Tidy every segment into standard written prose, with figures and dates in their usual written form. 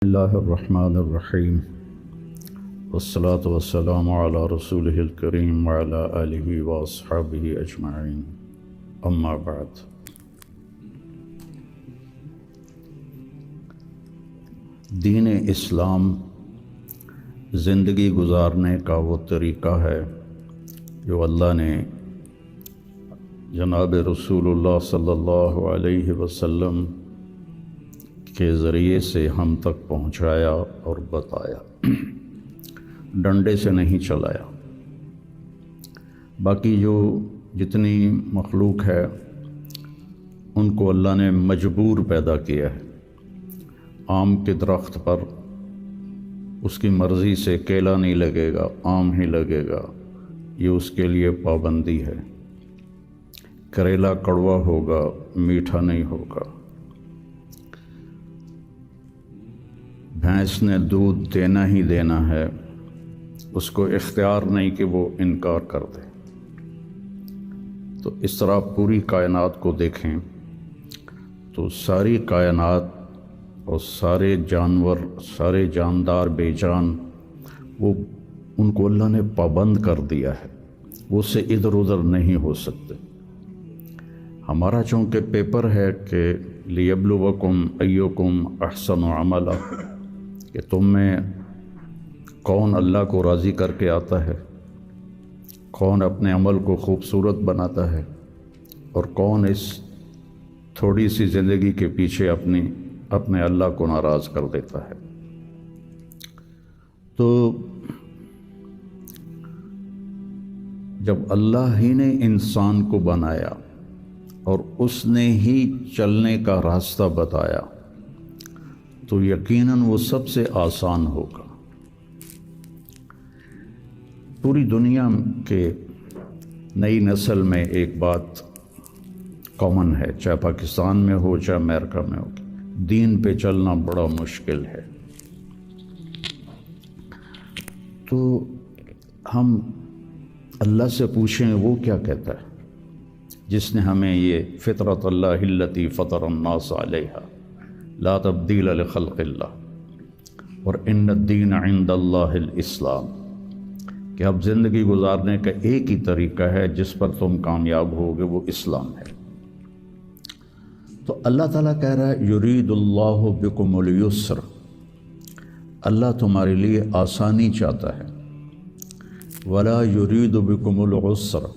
اللہ الرحمن الرحیم والصلاة والسلام علی رسولہ الکریم وعلی آلہ واصحابہ اجمعین اما بعد۔ دین اسلام زندگی گزارنے کا وہ طریقہ ہے جو اللہ نے جناب رسول اللہ صلی اللہ علیہ وسلم کے ذریعے سے ہم تک پہنچایا اور بتایا، ڈنڈے سے نہیں چلایا۔ باقی جو جتنی مخلوق ہے ان کو اللہ نے مجبور پیدا کیا ہے۔ آم کے درخت پر اس کی مرضی سے کیلا نہیں لگے گا، آم ہی لگے گا، یہ اس کے لیے پابندی ہے۔ کریلا کڑوا ہوگا، میٹھا نہیں ہوگا۔ بھینس نے دودھ دینا ہی دینا ہے، اس کو اختیار نہیں کہ وہ انکار کر دے۔ تو اس طرح پوری کائنات کو دیکھیں تو ساری کائنات اور سارے جانور، سارے جاندار بے جان، وہ ان کو اللہ نے پابند کر دیا ہے، وہ سے ادھر ادھر نہیں ہو سکتے۔ ہمارا چونکہ پیپر ہے کہ لیبلوکم ایکم احسن عملا، کہ تم میں کون اللہ کو راضی کر کے آتا ہے، کون اپنے عمل کو خوبصورت بناتا ہے، اور کون اس تھوڑی سی زندگی کے پیچھے اپنے اللہ کو ناراض کر دیتا ہے۔ تو جب اللہ ہی نے انسان کو بنایا اور اس نے ہی چلنے کا راستہ بتایا تو یقیناً وہ سب سے آسان ہوگا۔ پوری دنیا کے نئی نسل میں ایک بات کامن ہے، چاہے پاکستان میں ہو چاہے امریکہ میں ہو، دین پہ چلنا بڑا مشکل ہے۔ تو ہم اللہ سے پوچھیں وہ کیا کہتا ہے، جس نے ہمیں یہ فطرت اللہ التی فطر الناس علیہا لا تبدیل لخلق اللہ اور ان الدین عند اللہ الاسلام، کہ اب زندگی گزارنے کا ایک ہی طریقہ ہے جس پر تم کامیاب ہوگے، وہ اسلام ہے۔ تو اللہ تعالیٰ کہہ رہا ہے یرید اللہ بکم الیسر، اللہ تمہارے لیے آسانی چاہتا ہے، ولا یرید بکم العسر،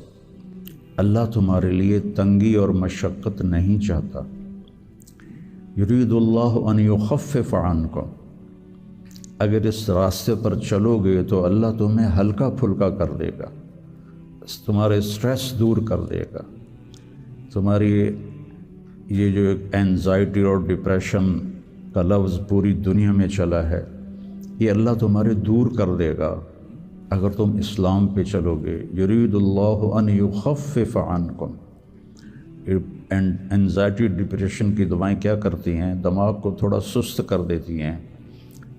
اللہ تمہارے لیے تنگی اور مشقت نہیں چاہتا۔ یرید اللہ ان یخفف عنکم، اگر اس راستے پر چلو گے تو اللہ تمہیں ہلکا پھلکا کر دے گا، تمہارے اسٹریس دور کر دے گا، تمہاری یہ جو ایک اینزائٹی اور ڈپریشن کا لفظ پوری دنیا میں چلا ہے، یہ اللہ تمہارے دور کر دے گا اگر تم اسلام پہ چلو گے۔ یرید اللہ ان یخفف عنکم، اینزائٹی ڈپریشن کی دوائیں کیا کرتی ہیں، دماغ کو تھوڑا سست کر دیتی ہیں،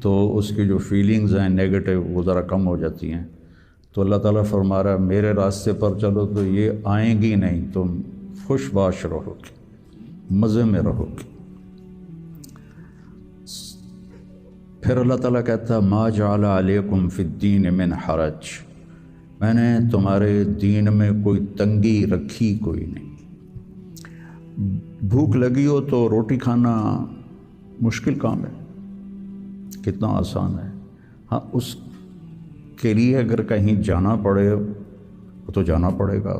تو اس کی جو فیلنگز ہیں نیگیٹو وہ ذرا کم ہو جاتی ہیں۔ تو اللہ تعالیٰ فرما رہا ہے میرے راستے پر چلو تو یہ آئیں گی نہیں، تم خوش باش رہو گے، مزے میں رہو گے۔ پھر اللہ تعالیٰ کہتا ہے ما جعل علیکم فی الدین من حرج، میں نے تمہارے دین میں کوئی تنگی رکھی کوئی نہیں۔ بھوک لگی ہو تو روٹی کھانا مشکل کام ہے، کتنا آسان ہے۔ ہاں اس کے لیے اگر کہیں جانا پڑے تو جانا پڑے گا۔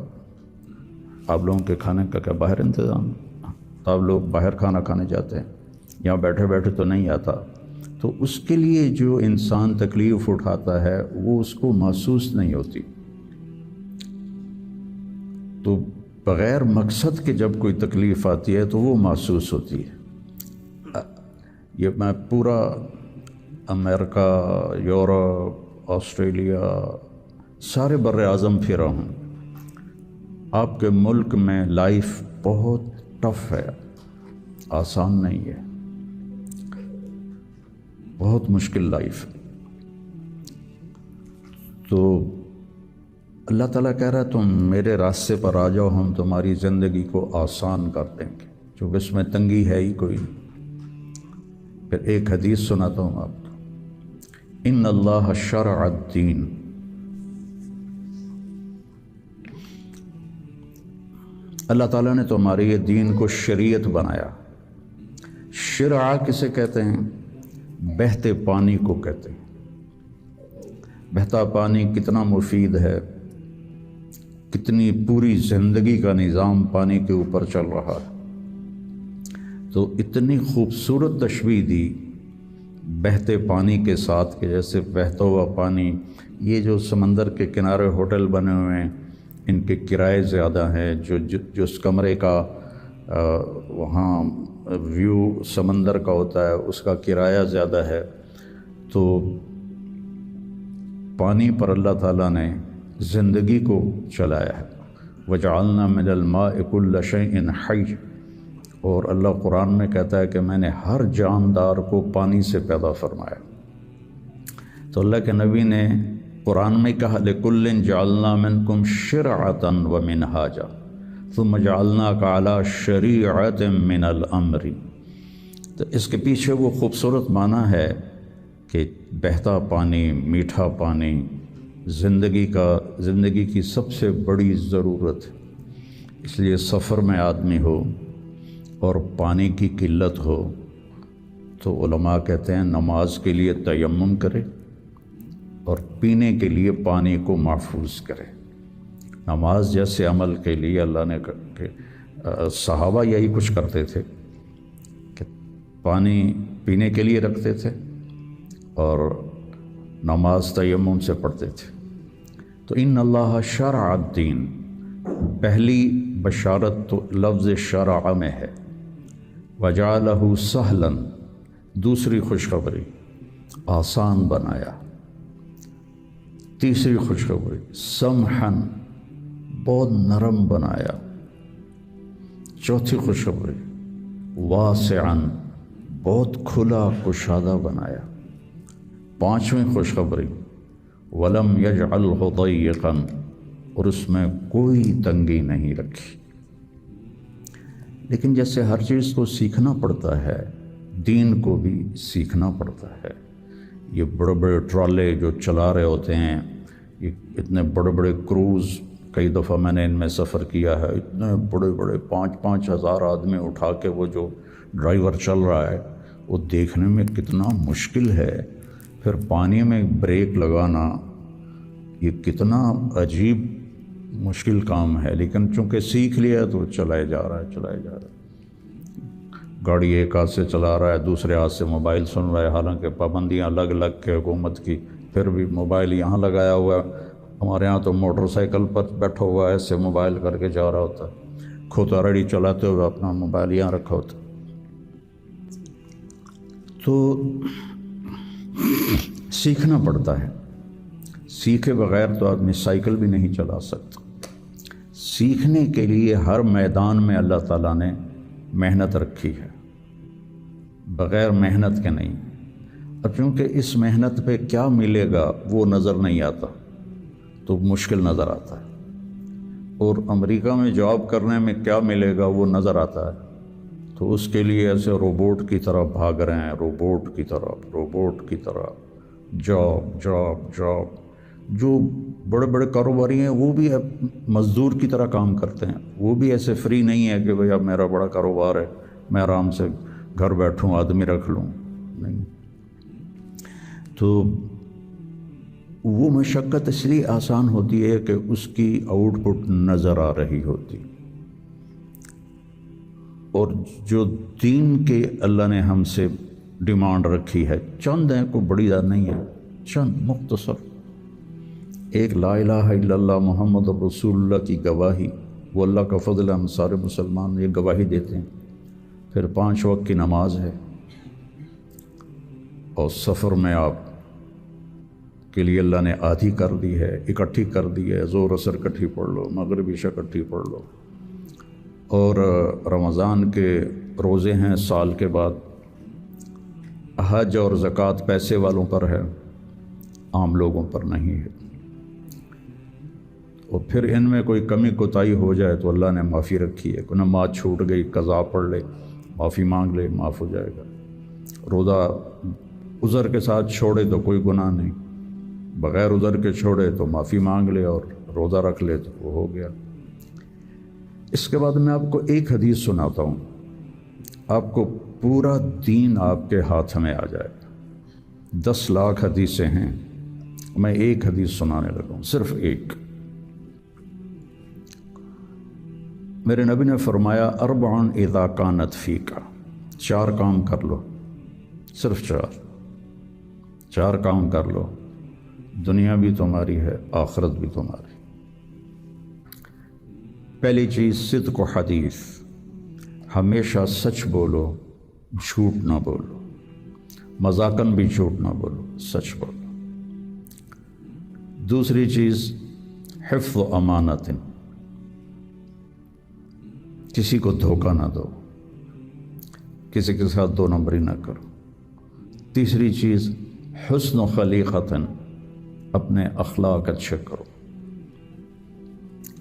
آپ لوگوں کے کھانے کا کیا باہر انتظام ہے؟ تو آپ لوگ باہر کھانا کھانے جاتے ہیں، یہاں بیٹھے بیٹھے تو نہیں آتا۔ تو اس کے لیے جو انسان تکلیف اٹھاتا ہے وہ اس کو محسوس نہیں ہوتی۔ تو بغیر مقصد کے جب کوئی تکلیف آتی ہے تو وہ محسوس ہوتی ہے۔ یہ میں پورا امریکہ، یورپ، آسٹریلیا، سارے بر اعظم پھرا ہوں۔ آپ کے ملک میں لائف بہت ٹف ہے، آسان نہیں ہے، بہت مشکل لائف ہے۔ تو اللہ تعالیٰ کہہ رہا ہے تم میرے راستے پر آ جاؤ، ہم تمہاری زندگی کو آسان کر دیں گے، چونکہ اس میں تنگی ہے ہی کوئی۔ پھر ایک حدیث سناتا ہوں آپ کو۔ ان اللہ شرع الدین، اللہ تعالیٰ نے تو ہمارے یہ دین کو شریعت بنایا۔ شرع کسے کہتے ہیں؟ بہتے پانی کو کہتے ہیں۔ بہتا پانی کتنا مفید ہے، کتنی پوری زندگی کا نظام پانی کے اوپر چل رہا ہے۔ تو اتنی خوبصورت تشبیہ دی بہتے پانی کے ساتھ کہ جیسے بہتا ہوا پانی، یہ جو سمندر کے کنارے ہوٹل بنے ہوئے ہیں ان کے کرائے زیادہ ہیں، جو اس کمرے کا وہاں ویو سمندر کا ہوتا ہے اس کا کرایہ زیادہ ہے۔ تو پانی پر اللہ تعالیٰ نے زندگی کو چلایا ہے۔ وَجَعَلْنَا مِنَ الْمَاءِ كُلَّ شَيْءٍ حَيٍّ، اور اللہ قرآن میں کہتا ہے کہ میں نے ہر جاندار کو پانی سے پیدا فرمایا۔ تو اللہ کے نبی نے قرآن میں کہا لِكُلٍّ جَعَلْنَا مِنْكُمْ شِرْعَةً وَمِنْهَاجًا ثُمَّ جَعَلْنَاكَ عَلَى شَرِيعَةٍ مِنَ الْأَمْرِ۔ تو اس کے پیچھے وہ خوبصورت معنی ہے کہ بہتا پانی، میٹھا پانی زندگی کی سب سے بڑی ضرورت ہے۔ اس لیے سفر میں آدمی ہو اور پانی کی قلت ہو تو علماء کہتے ہیں نماز کے لیے تیمم کرے اور پینے کے لیے پانی کو محفوظ کرے۔ نماز جیسے عمل کے لیے اللہ نے صحابہ یہی کچھ کرتے تھے کہ پانی پینے کے لیے رکھتے تھے اور نماز تیمم سے پڑھتے تھے۔ تو ان اللہ شرع الدین، پہلی بشارت تو لفظ شرع میں ہے، وجعلہ سہلا، دوسری خوشخبری آسان بنایا، تیسری خوشخبری سمحن، بہت نرم بنایا، چوتھی خوشخبری واسعا، بہت کھلا کشادہ بنایا، پانچویں خوشخبری ولم یجعلہ ضیقا، اور اس میں کوئی تنگی نہیں رکھی۔ لیکن جیسے ہر چیز کو سیکھنا پڑتا ہے، دین کو بھی سیکھنا پڑتا ہے۔ یہ بڑے بڑے ٹرالے جو چلا رہے ہوتے ہیں، یہ اتنے بڑے بڑے کروز، کئی دفعہ میں نے ان میں سفر کیا ہے، اتنے بڑے بڑے 5-5 ہزار آدمی اٹھا کے وہ جو ڈرائیور چل رہا ہے وہ دیکھنے میں کتنا مشکل ہے۔ پھر پانی میں بریک لگانا یہ کتنا عجیب مشکل کام ہے، لیکن چونکہ سیکھ لیا تو چلائے جا رہا ہے۔ گاڑی ایک ہاتھ سے چلا رہا ہے، دوسرے ہاتھ سے موبائل سن رہا ہے، حالانکہ پابندیاں الگ کے حکومت کی، پھر بھی موبائل یہاں لگایا ہوا ہے۔ ہمارے ہاں تو موٹر سائیکل پر بیٹھا ہوا ہے، ایسے موبائل کر کے جا رہا ہوتا ہے، کھوتا ریڈی چلاتے ہوئے اپنا موبائل یہاں رکھا ہوتا ہے۔ تو سیکھنا پڑتا ہے، سیکھے بغیر تو آدمی سائیکل بھی نہیں چلا سکتا۔ سیکھنے کے لیے ہر میدان میں اللہ تعالیٰ نے محنت رکھی ہے، بغیر محنت کے نہیں۔ اور چونکہ اس محنت پہ کیا ملے گا وہ نظر نہیں آتا تو مشکل نظر آتا ہے، اور امریکہ میں جاب کرنے میں کیا ملے گا وہ نظر آتا ہے، تو اس کے لیے ایسے روبوٹ کی طرح بھاگ رہے ہیں، روبوٹ کی طرح جاب۔ جو بڑے بڑے کاروباری ہیں وہ بھی مزدور کی طرح کام کرتے ہیں، وہ بھی ایسے فری نہیں ہے کہ بھئی اب میرا بڑا کاروبار ہے میں آرام سے گھر بیٹھوں آدمی رکھ لوں، نہیں۔ تو وہ مشقت اس لیے آسان ہوتی ہے کہ اس کی آؤٹ پٹ نظر آ رہی ہوتی، اور جو دین کے اللہ نے ہم سے ڈیمانڈ رکھی ہے چند ہیں، کوئی بڑی بات نہیں ہے، چند مختصر، ایک لا الہ الا اللہ محمد رسول اللہ کی گواہی، وہ اللہ کا فضل، ہم سارے مسلمان یہ گواہی دیتے ہیں۔ پھر 5 وقت کی نماز ہے، اور سفر میں آپ کے لیے اللہ نے آدھی کر دی ہے، اکٹھی کر دی ہے، ظہر عصر اکٹھی پڑھ لو، مغرب عشاء اکٹھی پڑھ لو، اور رمضان کے روزے ہیں سال کے بعد، حج اور زکوٰۃ پیسے والوں پر ہے، عام لوگوں پر نہیں ہے۔ اور پھر ان میں کوئی کمی کوتاہی ہو جائے تو اللہ نے معافی رکھی ہے، کوئی نماز چھوٹ گئی قضا پڑھ لے، معافی مانگ لے، معاف ہو جائے گا۔ روزہ عذر کے ساتھ چھوڑے تو کوئی گناہ نہیں، بغیر عذر کے چھوڑے تو معافی مانگ لے اور روزہ رکھ لے تو وہ ہو گیا۔ اس کے بعد میں آپ کو ایک حدیث سناتا ہوں، آپ کو پورا دین آپ کے ہاتھ میں آ جائے گا۔ 10 لاکھ حدیثیں ہیں، میں ایک حدیث سنانے لگا ہوں، صرف ایک۔ میرے نبی نے فرمایا 4 اذا کانت فیکا، 4 کام کر لو، صرف 4 کام کر لو، دنیا بھی تمہاری ہے، آخرت بھی تمہاری۔ پہلی چیز صدق و حدیث، ہمیشہ سچ بولو، جھوٹ نہ بولو، مذاقاً بھی جھوٹ نہ بولو، سچ بولو۔ دوسری چیز حفظ و امانت، کسی کو دھوکہ نہ دو، کسی کے ساتھ 2 نمبری نہ کرو۔ تیسری چیز حسن و خلیقت، اپنے اخلاق اچھے کرو،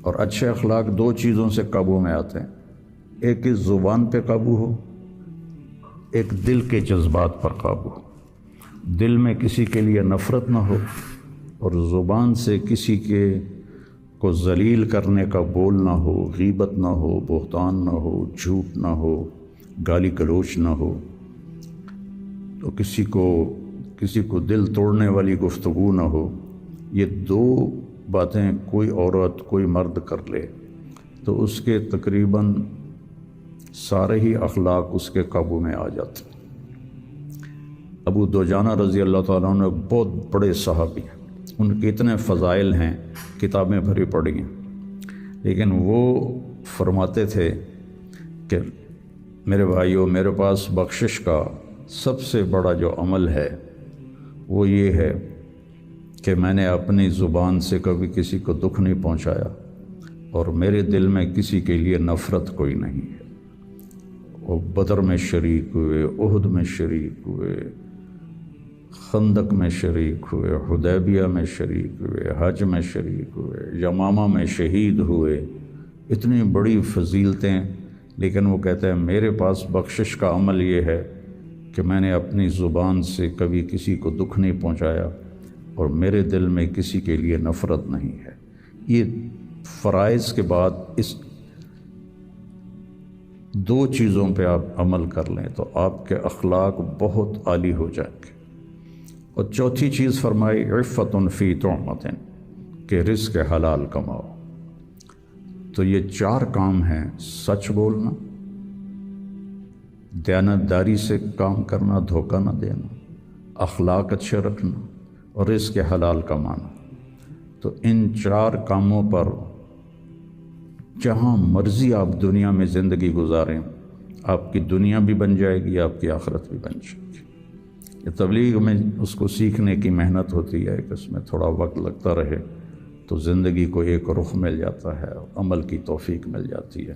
اور اچھے اخلاق 2 چیزوں سے قابو میں آتے ہیں، ایک اس زبان پہ قابو ہو، ایک دل کے جذبات پر قابو ہو، دل میں کسی کے لیے نفرت نہ ہو، اور زبان سے کسی کے کو ذلیل کرنے کا بول نہ ہو، غیبت نہ ہو، بہتان نہ ہو، جھوٹ نہ ہو، گالی گلوچ نہ ہو، تو کسی کو دل توڑنے والی گفتگو نہ ہو۔ یہ 2 باتیں کوئی عورت کوئی مرد کر لے تو اس کے تقریباً سارے ہی اخلاق اس کے قابو میں آ جاتے ہیں۔ ابو دجانہ رضی اللہ تعالیٰ عنہ بہت بڑے صحابی ہیں، ان کے اتنے فضائل ہیں، کتابیں بھری پڑی ہیں، لیکن وہ فرماتے تھے کہ میرے بھائیوں، میرے پاس بخشش کا سب سے بڑا جو عمل ہے وہ یہ ہے کہ میں نے اپنی زبان سے کبھی کسی کو دکھ نہیں پہنچایا، اور میرے دل میں کسی کے لیے نفرت کوئی نہیں ہے۔ وہ بدر میں شریک ہوئے، احد میں شریک ہوئے، خندق میں شریک ہوئے، حدیبیہ میں شریک ہوئے، حج میں شریک ہوئے، یمامہ میں شہید ہوئے، اتنی بڑی فضیلتیں، لیکن وہ کہتے ہیں میرے پاس بخشش کا عمل یہ ہے کہ میں نے اپنی زبان سے کبھی کسی کو دکھ نہیں پہنچایا، اور میرے دل میں کسی کے لیے نفرت نہیں ہے۔ یہ فرائض کے بعد اس 2 چیزوں پہ آپ عمل کر لیں تو آپ کے اخلاق بہت عالی ہو جائیں گے۔ اور چوتھی چیز فرمائی عفت فی طعمۃ، کہ رزق حلال کماؤ۔ تو یہ 4 کام ہیں، سچ بولنا، دیانتداری سے کام کرنا، دھوکہ نہ دینا، اخلاق اچھے رکھنا، اور رزق حلال کمانا۔ تو ان 4 کاموں پر جہاں مرضی آپ دنیا میں زندگی گزاریں، آپ کی دنیا بھی بن جائے گی، آپ کی آخرت بھی بن جائے گی۔ یہ تبلیغ میں اس کو سیکھنے کی محنت ہوتی ہے کہ اس میں تھوڑا وقت لگتا رہے تو زندگی کو ایک رخ مل جاتا ہے، اور عمل کی توفیق مل جاتی ہے۔